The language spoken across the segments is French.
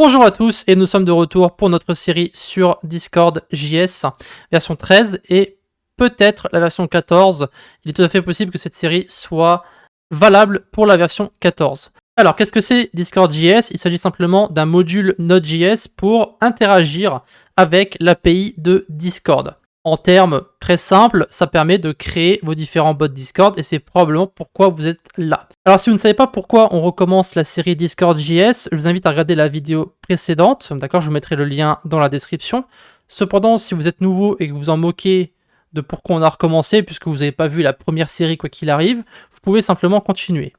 Bonjour à tous et nous sommes de retour pour notre série sur Discord JS version 13 et peut-être la version 14. Il est tout à fait possible que cette série soit valable pour la version 14. Alors qu'est-ce que c'est Discord JS? Il s'agit simplement d'un module Node.js pour interagir avec l'API de Discord. En termes très simples, ça permet de créer vos différents bots Discord et c'est probablement pourquoi vous êtes là. Alors si vous ne savez pas pourquoi on recommence la série Discord JS, je vous invite à regarder la vidéo précédente, d'accord, je vous mettrai le lien dans la description. Cependant, si vous êtes nouveau et que vous en moquez de pourquoi on a recommencé, puisque vous n'avez pas vu la première série quoi qu'il arrive, vous pouvez simplement continuer.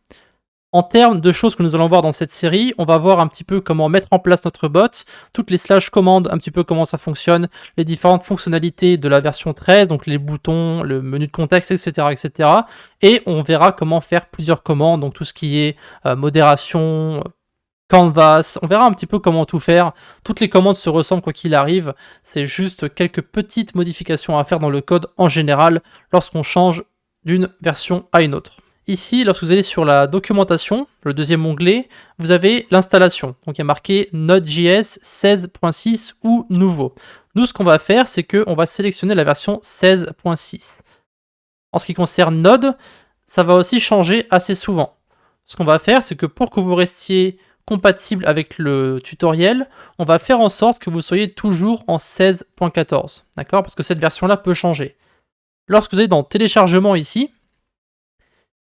En termes de choses que nous allons voir dans cette série, on va voir un petit peu comment mettre en place notre bot, toutes les slash commandes, un petit peu comment ça fonctionne, les différentes fonctionnalités de la version 13, donc les boutons, le menu de contexte, etc., etc. Et on verra comment faire plusieurs commandes, donc tout ce qui est modération, canvas, on verra un petit peu comment tout faire. Toutes les commandes se ressemblent quoi qu'il arrive, c'est juste quelques petites modifications à faire dans le code en général lorsqu'on change d'une version à une autre. Ici, lorsque vous allez sur la documentation, le deuxième onglet, vous avez l'installation. Donc il y a marqué Node.js 16.6 ou nouveau. Nous, ce qu'on va faire, c'est qu'on va sélectionner la version 16.6. En ce qui concerne Node, ça va aussi changer assez souvent. Ce qu'on va faire, c'est que pour que vous restiez compatible avec le tutoriel, on va faire en sorte que vous soyez toujours en 16.14. D'accord? Parce que cette version-là peut changer. Lorsque vous allez dans téléchargement ici,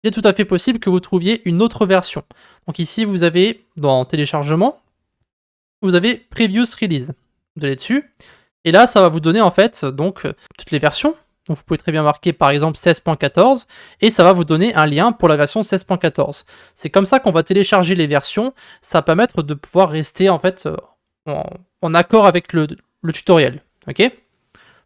il est tout à fait possible que vous trouviez une autre version. Donc ici, vous avez, dans téléchargement, vous avez Previous Release. Vous allez dessus, et là, ça va vous donner en fait donc toutes les versions. Donc vous pouvez très bien marquer par exemple 16.14, et ça va vous donner un lien pour la version 16.14. C'est comme ça qu'on va télécharger les versions, ça va permettre de pouvoir rester en fait en accord avec le tutoriel. Ok?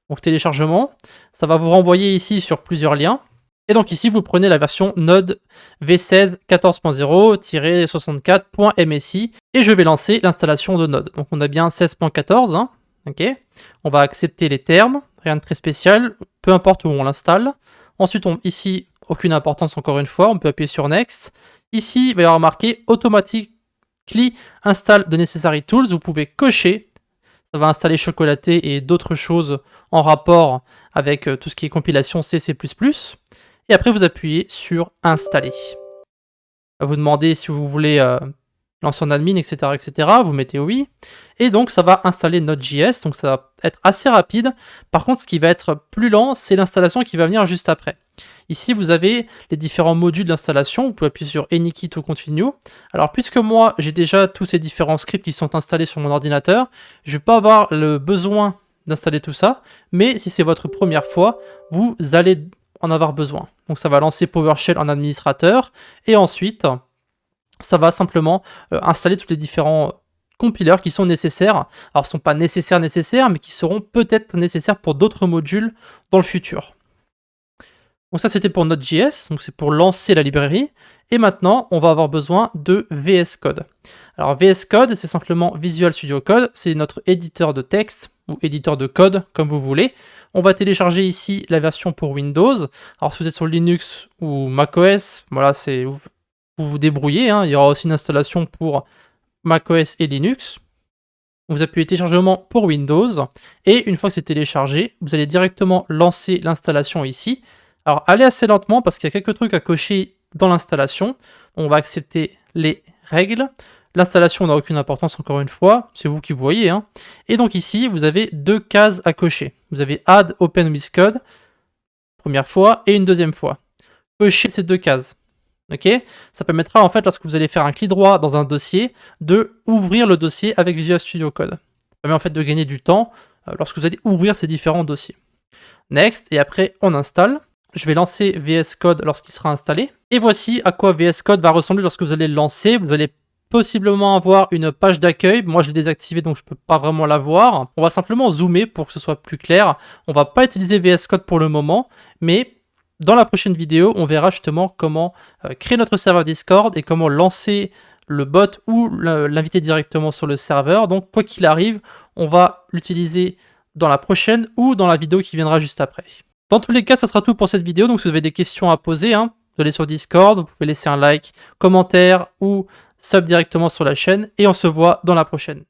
Donc téléchargement, ça va vous renvoyer ici sur plusieurs liens. Et donc ici, vous prenez la version Node v16 14.0-64.msi et je vais lancer l'installation de Node. Donc on a bien 16.14, hein, ok. On va accepter les termes, rien de très spécial, peu importe où on l'installe. Ensuite, ici, aucune importance encore une fois, on peut appuyer sur Next. Ici, il va y avoir marqué Automatically Install the Necessary Tools, vous pouvez cocher. Ça va installer Chocolaté et d'autres choses en rapport avec tout ce qui est compilation C++. Et après, vous appuyez sur Installer. Vous demandez si vous voulez lancer en admin, etc., etc. Vous mettez oui. Et donc, ça va installer Node.js. Donc, ça va être assez rapide. Par contre, ce qui va être plus lent, c'est l'installation qui va venir juste après. Ici, vous avez les différents modules d'installation. Vous pouvez appuyer sur Any key to continue. Alors, puisque moi, j'ai déjà tous ces différents scripts qui sont installés sur mon ordinateur, je ne vais pas avoir le besoin d'installer tout ça. Mais si c'est votre première fois, vous allez en avoir besoin. Donc ça va lancer PowerShell en administrateur et ensuite ça va simplement installer tous les différents compilers qui sont nécessaires. Alors ce ne sont pas nécessaires mais qui seront peut-être nécessaires pour d'autres modules dans le futur. Donc ça c'était pour Node.js, donc c'est pour lancer la librairie. Et maintenant on va avoir besoin de VS Code. Alors VS Code c'est simplement Visual Studio Code, c'est notre éditeur de texte ou éditeur de code comme vous voulez. On va télécharger ici la version pour Windows. Alors si vous êtes sur Linux ou macOS, voilà, vous vous débrouillez, hein. Il y aura aussi une installation pour macOS et Linux. Vous appuyez téléchargement pour Windows. Et une fois que c'est téléchargé, vous allez directement lancer l'installation ici. Alors allez assez lentement parce qu'il y a quelques trucs à cocher dans l'installation. On va accepter les règles. L'installation n'a aucune importance encore une fois, c'est vous qui voyez. Hein. Et donc ici, vous avez deux cases à cocher. Vous avez Add Open with Code, première fois, et une deuxième fois. Cochez ces deux cases. Ok? Ça permettra en fait, lorsque vous allez faire un clic droit dans un dossier, de ouvrir le dossier avec Visual Studio Code. Ça permet en fait de gagner du temps lorsque vous allez ouvrir ces différents dossiers. Next, et après on installe. Je vais lancer VS Code lorsqu'il sera installé. Et voici à quoi VS Code va ressembler lorsque vous allez le lancer. Vous allez possiblement avoir une page d'accueil. Moi, je l'ai désactivé, donc je ne peux pas vraiment la voir. On va simplement zoomer pour que ce soit plus clair. On ne va pas utiliser VS Code pour le moment, mais dans la prochaine vidéo, on verra justement comment créer notre serveur Discord et comment lancer le bot ou l'inviter directement sur le serveur. Donc, quoi qu'il arrive, on va l'utiliser dans la prochaine ou dans la vidéo qui viendra juste après. Dans tous les cas, ça sera tout pour cette vidéo. Donc, si vous avez des questions à poser, hein, vous allez sur Discord, vous pouvez laisser un like, commentaire ou sub directement sur la chaîne et on se voit dans la prochaine.